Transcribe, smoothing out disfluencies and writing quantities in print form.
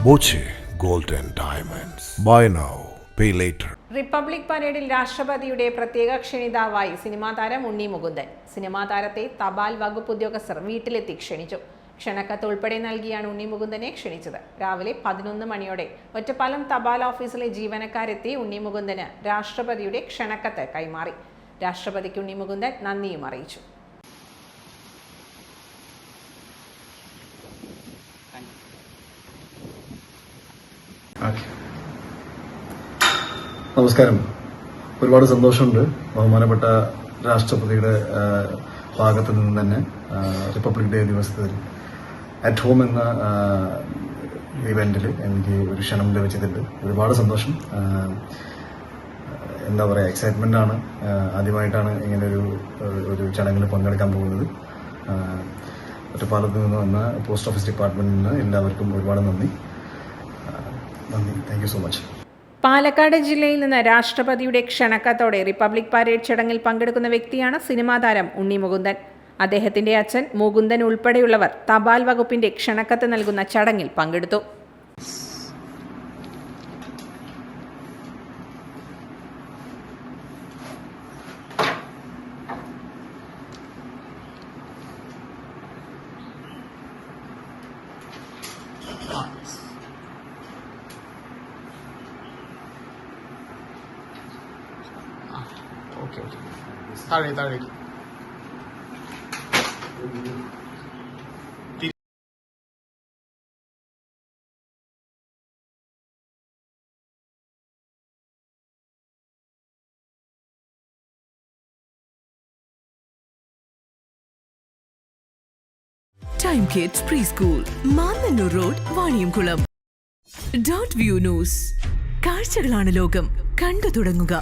Boche Gold and Diamonds. Buy now, pay later. Republic പരേഡിൽ രാഷ്ട്രപതിയുടെ പ്രത്യേക ക്ഷണിതാവായി സിനിമാ താരം ഉണ്ണി മുകുന്ദൻ. സിനിമാ താരത്തെ തപാൽ വകുപ്പ് ഉദ്യോഗസ്ഥർ വീട്ടിലെത്തി ക്ഷണിച്ചു. ക്ഷണക്കത്ത് ഉൾപ്പെടെ നൽകിയാണ് ഉണ്ണി മുകുന്ദനെ ക്ഷണിച്ചത്. രാവിലെ 11 മണിയോടെ ഒറ്റപ്പാലം തപാൽ ഓഫീസിലെ ജീവനക്കാരെത്തി ഉണ്ണി മുകുന്ദന് രാഷ്ട്രപതിയുടെ ക്ഷണക്കത്ത് കൈമാറി. രാഷ്ട്രപതിക്ക് ഉണ്ണി മുകുന്ദൻ നന്ദിയും അറിയിച്ചു. നമസ്കാരം. ഒരുപാട് സന്തോഷമുണ്ട് ബഹുമാനപ്പെട്ട രാഷ്ട്രപതിയുടെ ഭാഗത്തു നിന്ന് തന്നെ റിപ്പബ്ലിക് ഡേ ദിവസത്തിൽ അറ്റ് ഹോം എന്ന ഇവന്റിൽ എനിക്ക് ഒരു ക്ഷണം ലഭിച്ചതിൽ ഒരുപാട് സന്തോഷം. എന്താ പറയുക, എക്സൈറ്റ്മെന്റ് ആണ്. ആദ്യമായിട്ടാണ് ഇങ്ങനെ ഒരു ചടങ്ങിൽ പങ്കെടുക്കാൻ പോകുന്നത്. ഒറ്റപ്പാലത്ത് നിന്ന് വന്ന പോസ്റ്റ് ഓഫീസ് ഡിപ്പാർട്ട്മെന്റിൽ നിന്ന് എല്ലാവർക്കും ഒരുപാട് നന്ദി. Thank you so much. Palakkad ജില്ലയിൽ നിന്ന് രാഷ്ട്രപതിയുടെ ക്ഷണക്കത്തോടെ റിപ്പബ്ലിക് പരേഡ് ചടങ്ങിൽ പങ്കെടുക്കുന്ന വ്യക്തിയാണ് സിനിമാ താരം ഉണ്ണി മുകുന്ദൻ. അദ്ദേഹത്തിന്റെ അച്ഛൻ മുകുന്ദൻ ഉൾപ്പെടെയുള്ളവർ തപാൽ വകുപ്പിന്റെ ക്ഷണക്കത്ത് നൽകുന്ന ചടങ്ങിൽ പങ്കെടുത്തു. ഓക്കെ താഴേക്ക് Time Kids Preschool, Manannur Road, Vaniyamkulam. Dot View News. കാഴ്ചകളാണ് ലോകം, കണ്ടു തുടങ്ങുക.